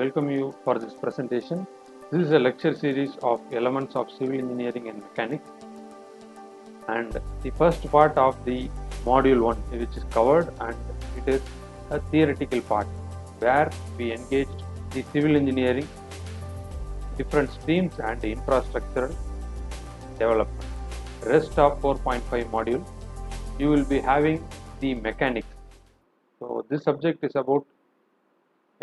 welcome you for this presentation. This is a lecture series of elements of civil engineering and mechanics, and the first part of the module 1 which is covered, and it is a theoretical part where we engaged the civil engineering different streams and infrastructural development. Rest of 4.5 module you will be having the mechanics. So this subject is about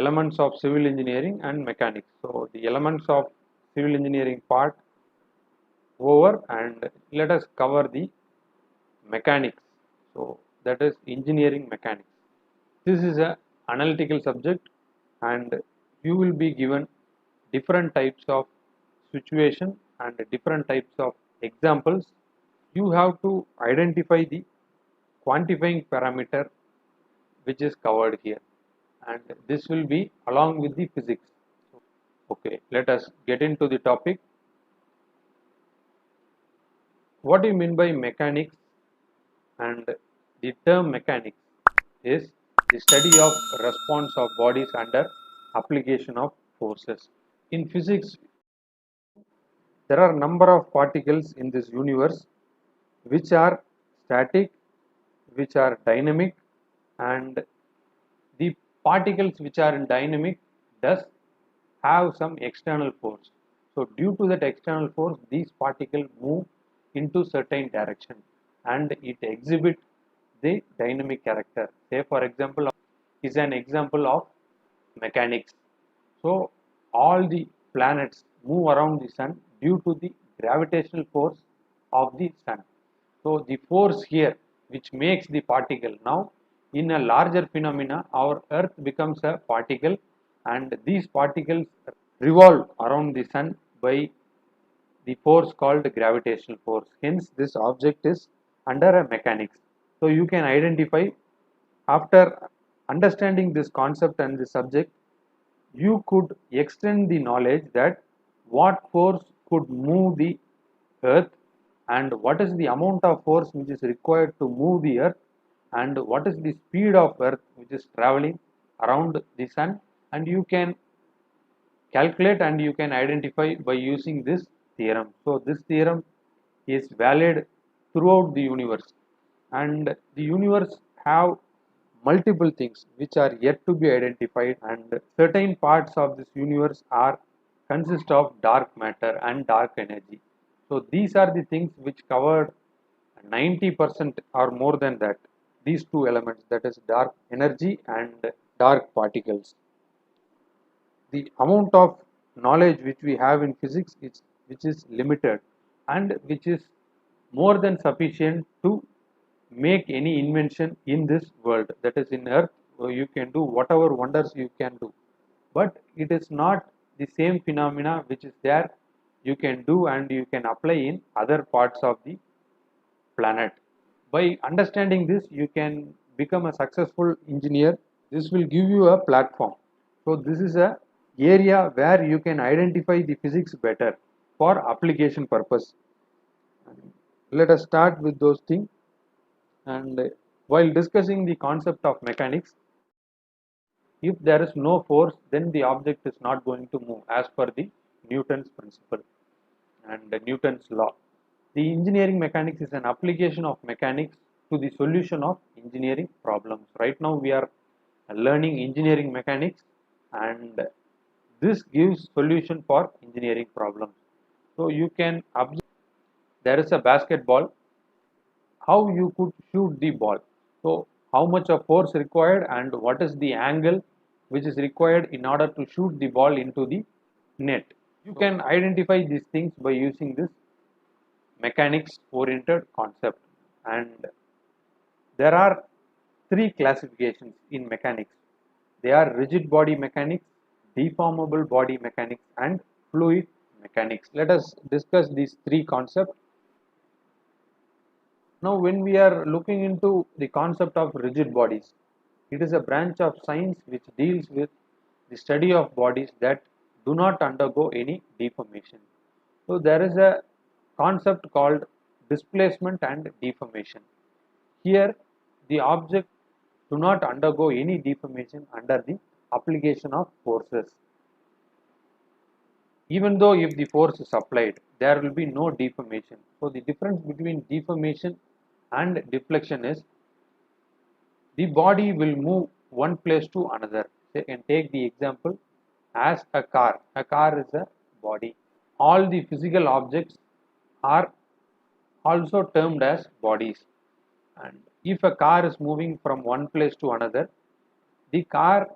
elements of civil engineering and mechanics. So the elements of civil engineering part over, and let us cover the mechanics. So that is engineering mechanics. This is a analytical subject, and you will be given different types of situation and different types of examples. You have to identify the quantifying parameter which is covered here, and this will be along with the physics. Okay, let us get into the topic. What do you mean by mechanics? And the term mechanics is the study of response of bodies under application of forces. In physics, there are number of particles in this universe which are static, which are dynamic, and the particles which are in dynamic does have some external force. So due to that external force, these particles move into certain direction and it exhibit the dynamic character. Say for example, is an example of mechanics. So all the planets move around the sun due to the gravitational force of the sun. So the force here which makes the particle, now in a larger phenomena our earth becomes a particle, and these particles revolve around the sun by the force called gravitational force. Hence this object is under a mechanics. So you can identify, after understanding this concept and this subject, you could extend the knowledge that what force could move the earth, and what is the amount of force which is required to move the earth, and what is the speed of earth which is traveling around the sun, and you can calculate and you can identify by using this theorem. So this theorem is valid throughout the universe, and the universe have multiple things which are yet to be identified, and certain parts of this universe are consist of dark matter and dark energy. So these are the things which covered 90% or more than that, these two elements, that is dark energy and dark particles. The amount of knowledge which we have in physics is which is limited and which is more than sufficient to make any invention in this world, that is in earth. You can do whatever wonders you can do, but it is not the same phenomena which is there you can do and you can apply in other parts of the planet. By understanding this, you can become a successful engineer. This will give you a platform. So this is a area where you can identify the physics better for application purpose. Let us start with those things. And while discussing the concept of mechanics, if there is no force, then the object is not going to move as per the Newton's principle and Newton's law. The engineering mechanics is an application of mechanics to the solution of engineering problems. Right now we are learning engineering mechanics, and this gives solution for engineering problems. So you can observe, there is a basketball, how you could shoot the ball. So how much of force required and what is the angle which is required in order to shoot the ball into the net. You can identify these things by using this mechanics oriented concept. And there are three classifications in mechanics. They are rigid body mechanics, deformable body mechanics, and fluid mechanics. Let us discuss these three concepts. Now when we are looking into the concept of rigid bodies, it is a branch of science which deals with the study of bodies that do not undergo any deformation. So there is a concept called displacement and deformation. Here the object do not undergo any deformation under the application of forces. even though if the force is applied, there will be no deformation. So the difference between deformation and deflection is the body will move one place to another. You can take the example as a car. A car is a body. All the physical objects are also termed as bodies. And if a car is moving from one place to another, the car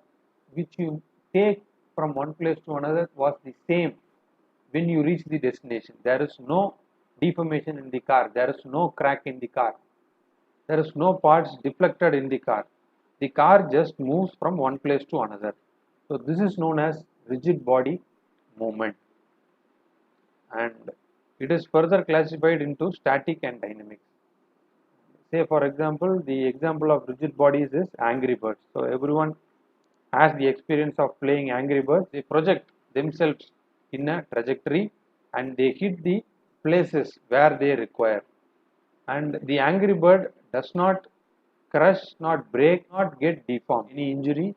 which you take from one place to another was the same when you reach the destination. There is no deformation in the car, there is no crack in the car, there is no parts deflected in the car. The car just moves from one place to another. So this is known as rigid body movement, and it is further classified into static and dynamic. Say for example, the example of rigid bodies is Angry Birds. So everyone has the experience of playing Angry Birds. They project themselves in a trajectory and they hit the places where they require. And the Angry Bird does not crush, not break, not get deformed, any injury,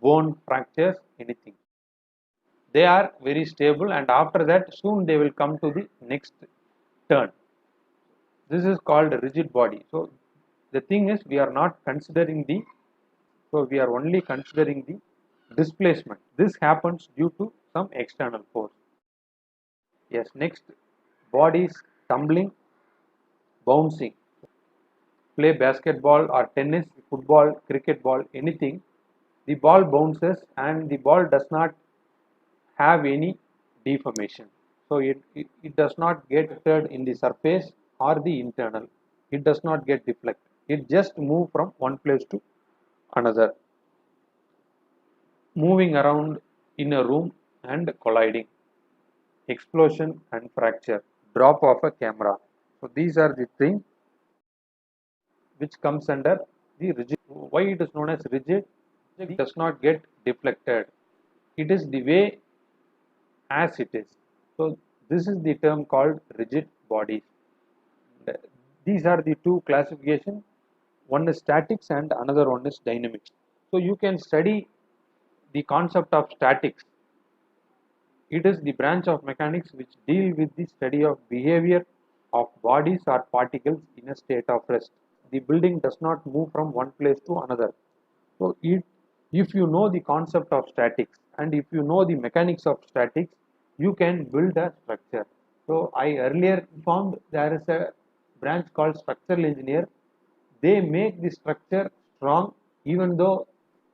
bone fractures, anything. They are very stable, and after that soon they will come to the next turn. This is called a rigid body. So the thing is, we are not considering the, so we are only considering the displacement. This happens due to some external force. Yes, next, bodies tumbling, bouncing. Play basketball or tennis, football, cricket ball, anything. The ball bounces and the ball does not have any deformation. So it does not get affected in the surface or the internal. It does not get deflected. It just move from one place to another. Moving around in a room and colliding. Explosion and fracture. Drop of a camera. So these are the things which comes under the rigid. Why it is known as rigid? It does not get deflected. It is the way as it is. So this is the term called rigid bodies. These are the two classifications. One is statics and another one is dynamics. So you can study the concept of statics. It is the branch of mechanics which deal with the study of behavior of bodies or particles in a state of rest. The building does not move from one place to another. So if you know the concept of statics and if you know the mechanics of statics, you can build a structure. So I earlier found there is a branch called structural engineer. They make the structure strong even though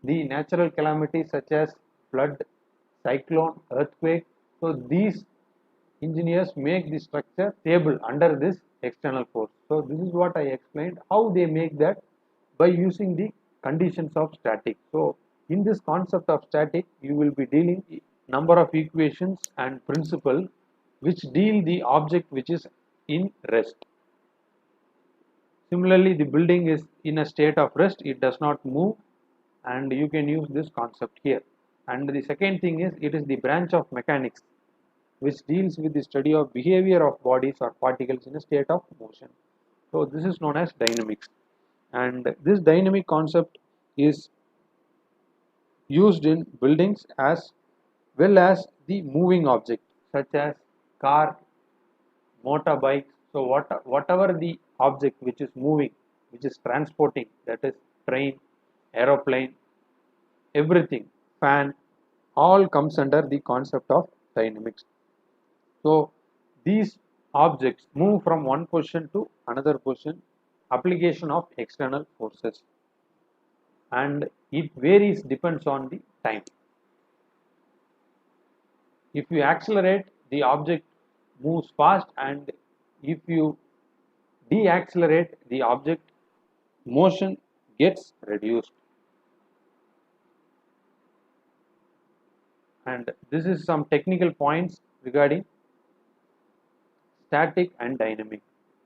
the natural calamities such as flood, cyclone, earthquake. So these engineers make the structure stable under this external force. So this is what I explained, how they make that by using the conditions of static. So in this concept of static, you will be dealing number of equations and principle which deal the object which is in rest. Similarly, the building is in a state of rest, it does not move, and you can use this concept here. And the second thing is, it is the branch of mechanics which deals with the study of behavior of bodies or particles in a state of motion. So this is known as dynamics, and this dynamic concept is used in buildings as well as the moving object such as car, motorbikes. So whatever the object which is moving, which is transporting, that is train, aeroplane, everything, fan, all comes under the concept of dynamics. So these objects move from one position to another position, application of external forces, and it varies depends on the time. If you accelerate, the object moves fast, and if you deaccelerate, the object motion gets reduced. And this is some technical points regarding static and dynamic.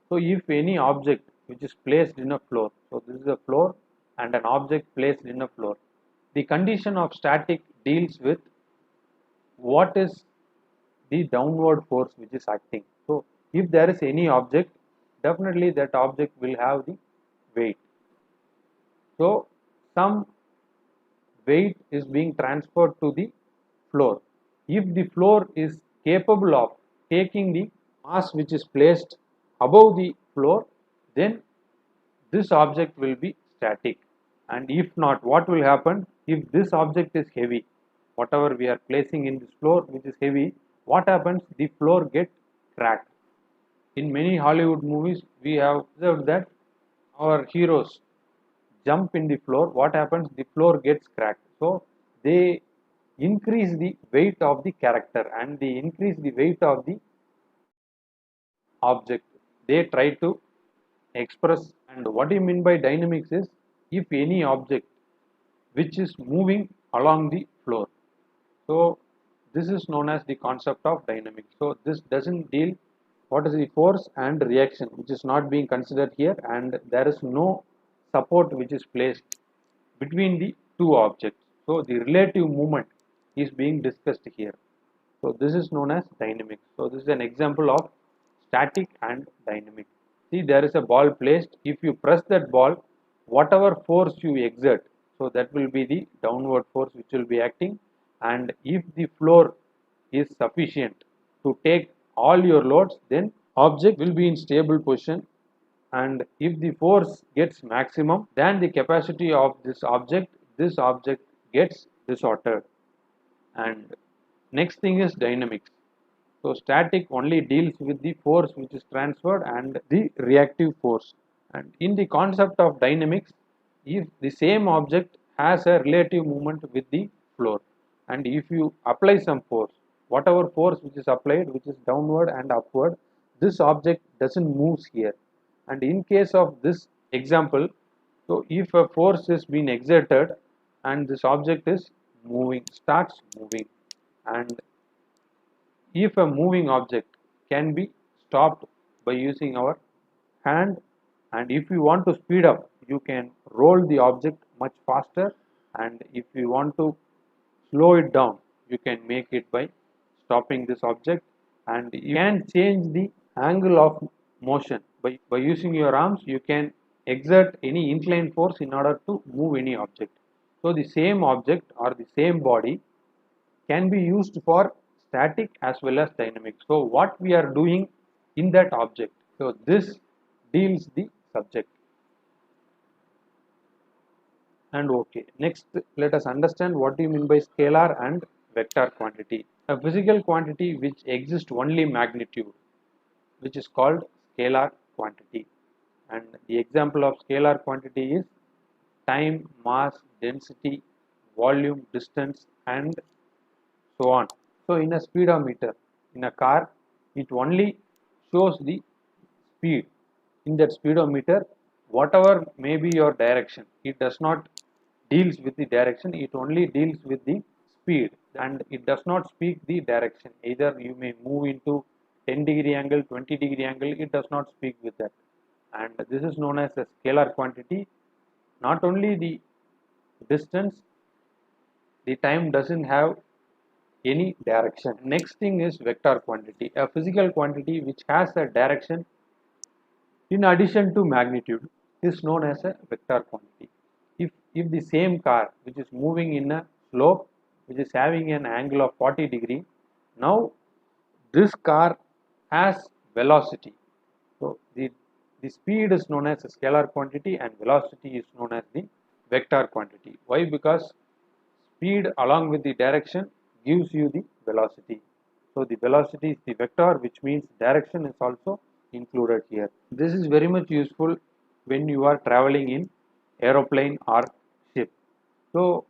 So if any object which is placed in a floor, so this is a floor and an object placed in a floor, the condition of static deals with what is the downward force which is acting. So if there is any object, definitely that object will have the weight. So some weight is being transferred to the floor. If the floor is capable of taking the mass which is placed above the floor, then this object will be static. And if not, what will happen? If this object is heavy, whatever we are placing in this floor which is heavy, what happens? The floor gets cracked. In many Hollywood movies, we have observed that our heroes jump in the floor. What happens? The floor gets cracked. So they increase the weight of the character and they increase the weight of the object. They try to express. And what you mean by dynamics is, if any object which is moving along the floor, so this is known as the concept of dynamics. So this doesn't deal what is the force and reaction, which is not being considered here, and there is no support which is placed between the two objects. So the relative movement is being discussed here. So this is known as dynamics. So this is an example of static and dynamic. See, there is a ball placed. If you press that ball, whatever force you exert, so that will be the downward force which will be acting. And if the floor is sufficient to take all your loads, then object will be in stable position. And if the force gets maximum than the capacity of this object gets disordered. And next thing is dynamics. So static only deals with the force which is transferred and the reactive force. And in the concept of dynamics, if the same object has a relative movement with the floor, and if you apply some force, whatever force which is applied, which is downward and upward, this object doesn't move here. And in case of this example, so if a force is being exerted and this object is moving, starts moving, and if a moving object can be stopped by using our hand, and if you want to speed up, you can roll the object much faster, and if you want to slow it down, you can make it by stopping this object. And you can change the angle of motion by using your arms. You can exert any inclined force in order to move any object. So the same object or the same body can be used for static as well as dynamic. So what we are doing in that object, so this deals the subject. And okay, next let us understand what do you mean by scalar and vector quantity. A physical quantity which exists only magnitude, which is called scalar quantity. And the example of scalar quantity is time, mass, density, volume, distance, and so on. So in a speedometer, in a car, it only shows the speed. In that speedometer, whatever may be your direction, it does not deals with the direction, it only deals with the speed, and it does not speak the direction. Either you may move into 10-degree angle, 20-degree angle, it does not speak with that. And this is known as a scalar quantity. Not only the distance, the time doesn't have any direction. Next thing is vector quantity, a physical quantity which has a direction in addition to magnitude is known as a vector quantity. If the same car which is moving in a slope which is having an angle of 40 degree, now this car has velocity. So the speed is known as a scalar quantity and velocity is known as the vector quantity. Why? Because speed along with the direction gives you the velocity. So the velocity is the vector, which means direction is also included here. This is very much useful when you are traveling in aeroplane or ship. So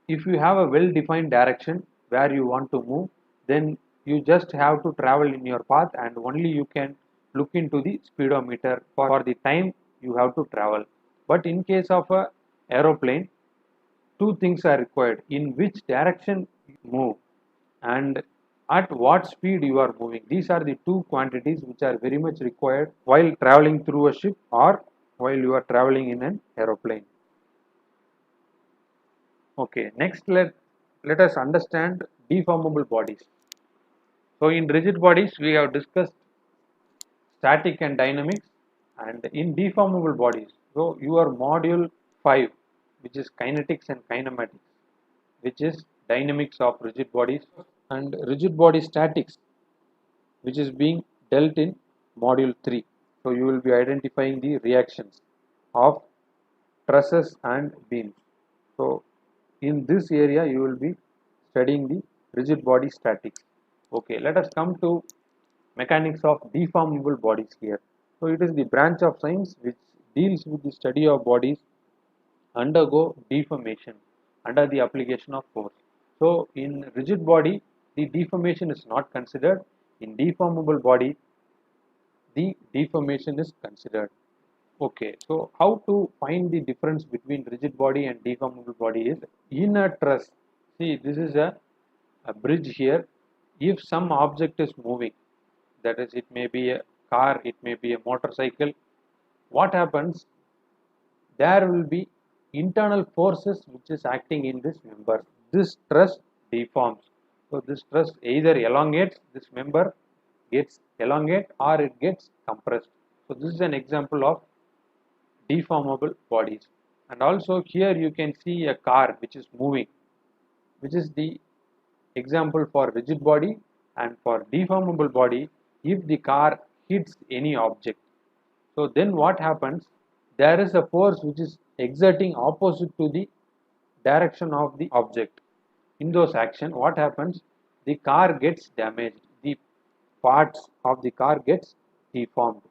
if you have a well defined direction where you want to move, then you just have to travel in your path and only you can look into the speedometer for the time you have to travel. But in case of a aeroplane, two things are required: in which direction you move and at what speed you are moving. These are the two quantities which are very much required while traveling through a ship or while you are traveling in an aeroplane. Okay, next let us understand deformable bodies. So in rigid bodies we have discussed static and dynamics, and in deformable bodies, so your module 5, which is kinetics and kinematics, which is dynamics of rigid bodies and rigid body statics, which is being dealt in module 3. So you will be identifying the reactions of trusses and beams. So in this area you will be studying the rigid body statics. Okay, let us come to mechanics of deformable bodies here. So it is the branch of science which deals with the study of bodies undergo deformation under the application of force. So in rigid body the deformation is not considered. In deformable body the deformation is considered. Okay, so how to find the difference between rigid body and deformable body is in a truss. See, this is a bridge here. If some object is moving, that is, it may be a car, it may be a motorcycle, what happens? There will be internal forces which is acting in this member. This truss deforms. So this truss either elongates, this member gets elongate or it gets compressed. So this is an example of deformable bodies. And also here you can see a car which is moving, which is the example for rigid body. And for deformable body, if the car hits any object, so then what happens? There is a force which is exerting opposite to the direction of the object. In those action, what happens? The car gets damaged. The parts of the car gets deformed.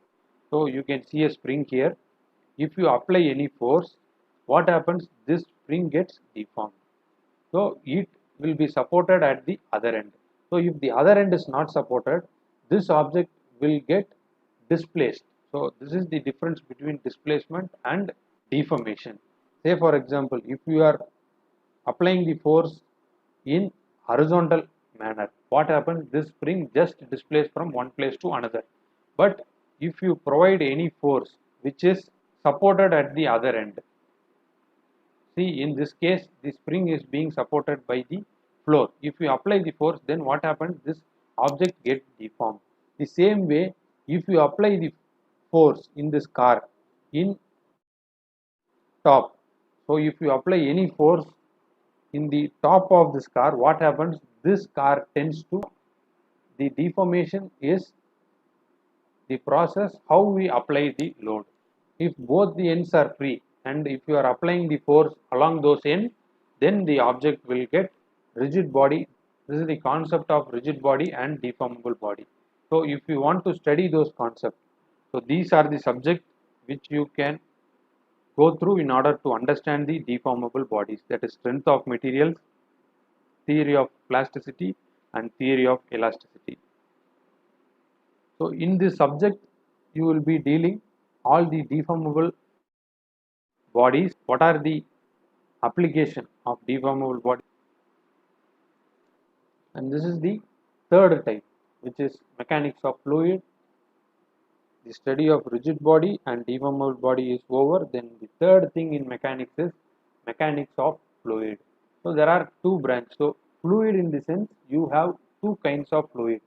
So you can see a spring here. If you apply any force, what happens? This spring gets deformed. So it will be supported at the other end. So if the other end is not supported, this object will get displaced. So this is the difference between displacement and deformation. Say for example, if you are applying the force in horizontal manner, what happens? This spring just displaces from one place to another. But if you provide any force which is supported at the other end, see, in this case the spring is being supported by the floor. If you apply the force, then what happens? This object gets deformed. The same way, if you apply the force in this car in top, so if you apply any force in the top of this car, what happens? This car tends to, the deformation is the process how we apply the load. If both the ends are free and if you are applying the force along those ends, then the object will get rigid body. This is the concept of rigid body and deformable body. So if you want to study those concepts, so these are the subjects which you can go through in order to understand the deformable bodies, that is strength of materials, theory of plasticity and theory of elasticity. So in this subject you will be dealing all the deformable bodies. What are the application of deformable body? And this is the third type, which is mechanics of fluid. The study of rigid body and deformable body is over. Then the third thing in mechanics is mechanics of fluid. So there are two branches. So fluid, in the sense, you have two kinds of fluid.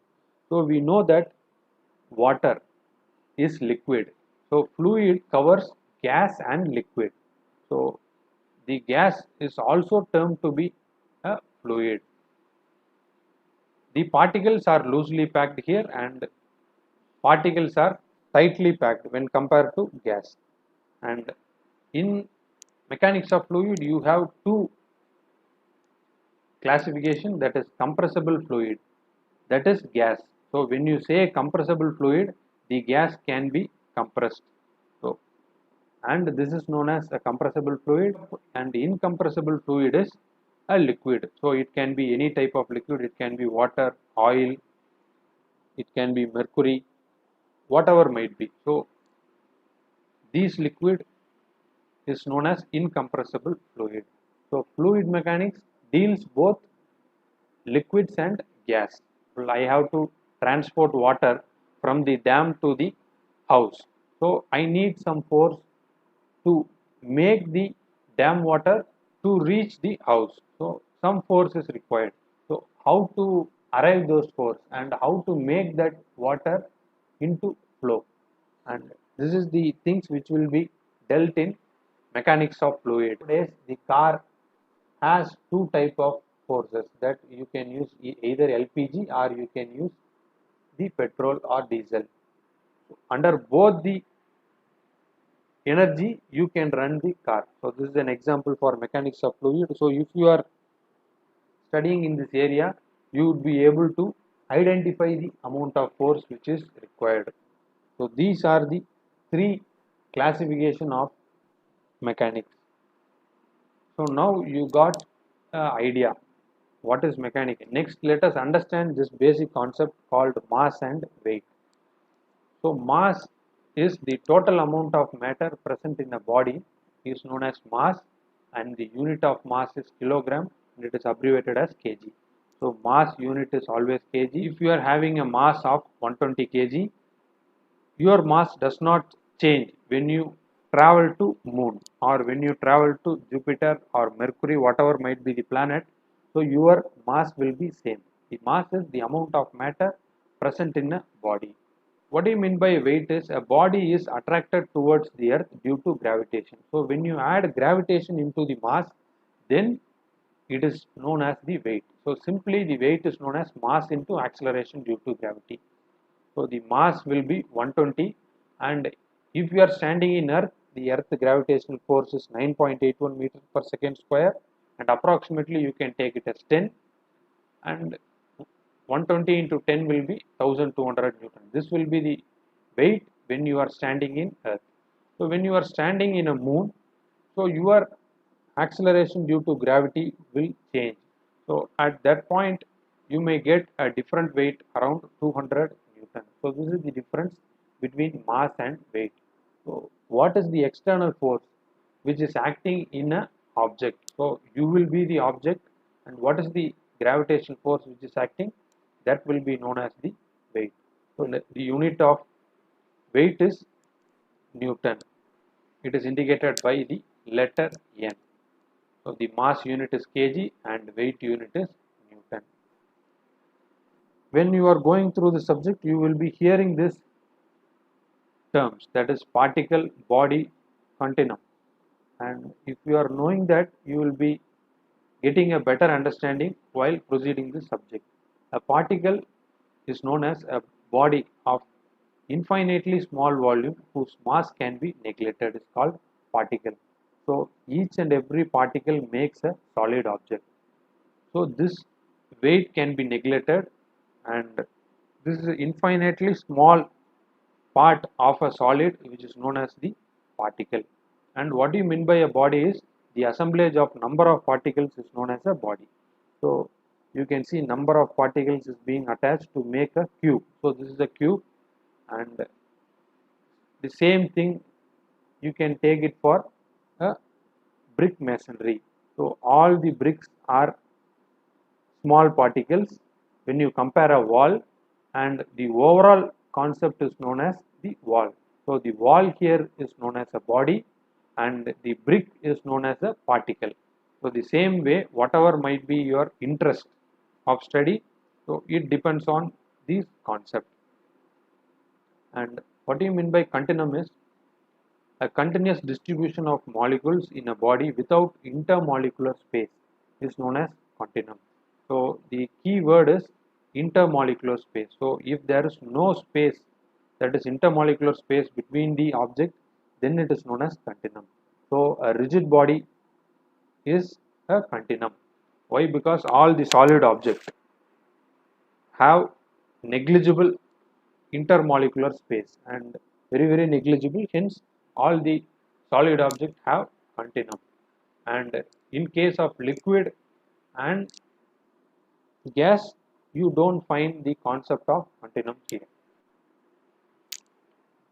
So we know that water is liquid. So fluid covers gas and liquid. So the gas is also termed to be a fluid. The particles are loosely packed here and particles are tightly packed when compared to gas. And in mechanics of fluid you have two classification, that is compressible fluid, that is gas. So when you say compressible fluid, the gas can be compressed. So and this is known as a compressible fluid, and incompressible fluid is a liquid. So it can be any type of liquid, it can be water, oil, it can be mercury, whatever might be. So these liquid is known as incompressible fluid. So fluid mechanics deals both liquids and gas. Well, I have to transport water from the dam to the house. So I need some force to make the dam water to reach the house. So some force is required. So how to arrive those force and how to make that water into flow, and this is the things which will be dealt in mechanics of fluid. Nowadays the car has two type of forces, that you can use either LPG or you can use the petrol or diesel. Under both the energy you can run the car. So this is an example for mechanics of fluid. So if you are studying in this area, you would be able to identify the amount of force which is required. So these are the three classification of mechanics. So now you got an idea what is mechanics. Next, let us understand this basic concept called mass and weight. So mass is the total amount of matter present in a body is known as mass, and the unit of mass is kilogram, and it is abbreviated as kg. So mass unit is always kg. If you are having a mass of 120 kg, your mass does not change when you travel to moon or when you travel to Jupiter or Mercury, whatever might be the planet. So your mass will be same. The mass is the amount of matter present in a body. What do you mean by weight is a body is attracted towards the earth due to gravitation. So when you add gravitation into the mass, then it is known as the weight. So simply the weight is known as mass into acceleration due to gravity. So the mass will be 120, and if you are standing in earth, the earth gravitational force is 9.81 meters per second square, and approximately you can take it as 10, and 120 into 10 will be 1200 Newton. This will be the weight when you are standing in earth. So when you are standing in a moon, so your acceleration due to gravity will change. So at that point you may get a different weight around 200 Newton. So this is the difference between mass and weight. So what is the external force which is acting in a object? So you will be the object, and what is the gravitational force which is acting? That will be known as the weight. So the unit of weight is Newton. It is indicated by the letter N. So the mass unit is kg and weight unit is Newton. When you are going through the subject, you will be hearing this terms, that is particle, body, continuum. And if you are knowing that, you will be getting a better understanding while proceeding the subject. A particle is known as a body of infinitely small volume whose mass can be neglected is called particle. So each and every particle makes a solid object. So this weight can be neglected, and this is an infinitely small part of a solid which is known as the particle. And what do you mean by a body is the assemblage of number of particles is known as a body. So you can see number of particles is being attached to make a cube. So this is a cube, and the same thing you can take it for a brick masonry. So all the bricks are small particles when you compare a wall, and the overall concept is known as the wall. So the wall here is known as a body, and the brick is known as a particle. So the same way, whatever might be your interest of study, so it depends on these concepts. And what do you mean by continuum is a continuous distribution of molecules in a body without intermolecular space is known as continuum. So the key word is intermolecular space. So if there is no space, that is intermolecular space between the object, then it is known as continuum. So a rigid body is a continuum. Why? Because all the solid objects have negligible intermolecular space, and very negligible, hence all the solid objects have continuum. And in case of liquid and gas, you don't find the concept of continuum here.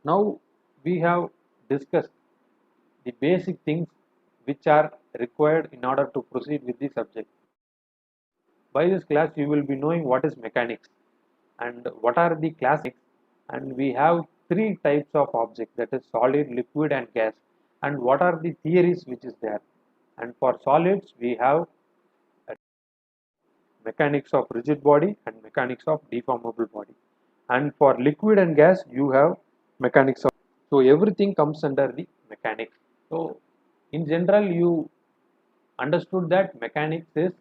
Now we have discussed the basic things which are required in order to proceed with the subject. By this class you will be knowing what is mechanics and what are the classes, and we have three types of objects, that is solid, liquid and gas, and what are the theories which is there. And for solids we have mechanics of rigid body and mechanics of deformable body, and for liquid and gas you have mechanics of, so everything comes under the mechanics. So in general you understood that mechanics is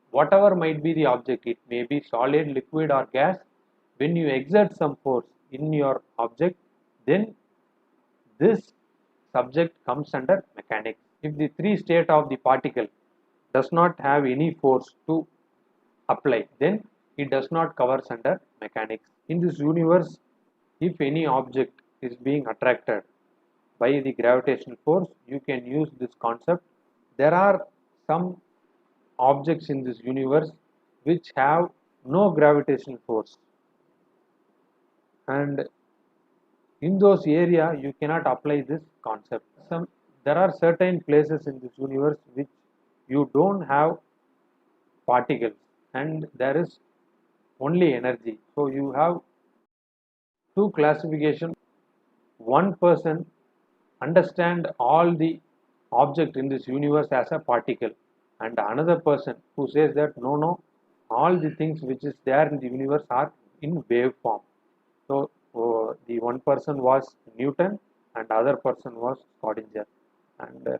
whatever might be the object, it may be solid, liquid or gas, when you exert some force in your object, then this subject comes under mechanics. If the free state of the particle does not have any force to apply, then it does not cover under mechanics. In this universe, if any object is being attracted by the gravitational force, you can use this concept. There are some objects in this universe which have no gravitational force, and in those area you cannot apply this concept. There are certain places in this universe which you don't have particles and there is only energy. So you have two classification. One person understand all the object in this universe as a particle, and another person who says that no, all the things which is there in the universe are in wave form. So the one person was Newton and other person was Schrodinger, and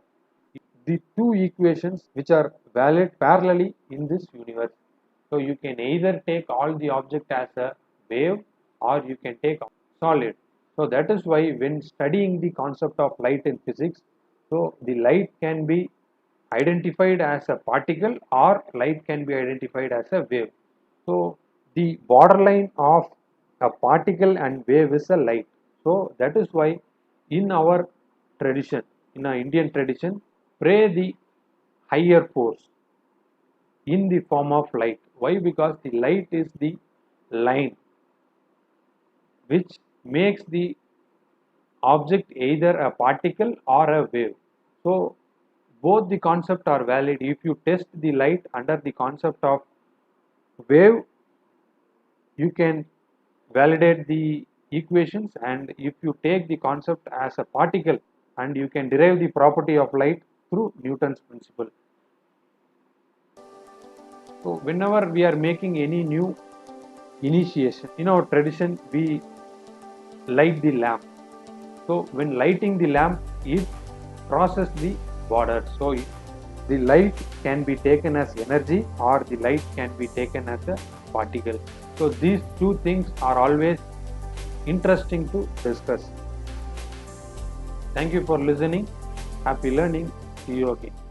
the two equations which are valid parallelly in this universe. So you can either take all the object as a wave or you can take solid. So that is why when studying the concept of light in physics, so the light can be identified as a particle or light can be identified as a wave. So the borderline of a particle and wave is a light. So that is why in our tradition, in our Indian tradition, pray the higher force in the form of light. Why? Because the light is the line which makes the object either a particle or a wave. So both the concept are valid. If you test the light under the concept of wave, you can validate the equations, and if you take the concept as a particle, and you can derive the property of light through Newton's principle. So whenever we are making any new initiation, in our tradition we light the lamp. So when lighting the lamp, it crosses the border. So the light can be taken as energy or the light can be taken as a particle. So these two things are always interesting to discuss. Thank you for listening. Happy learning. See you again.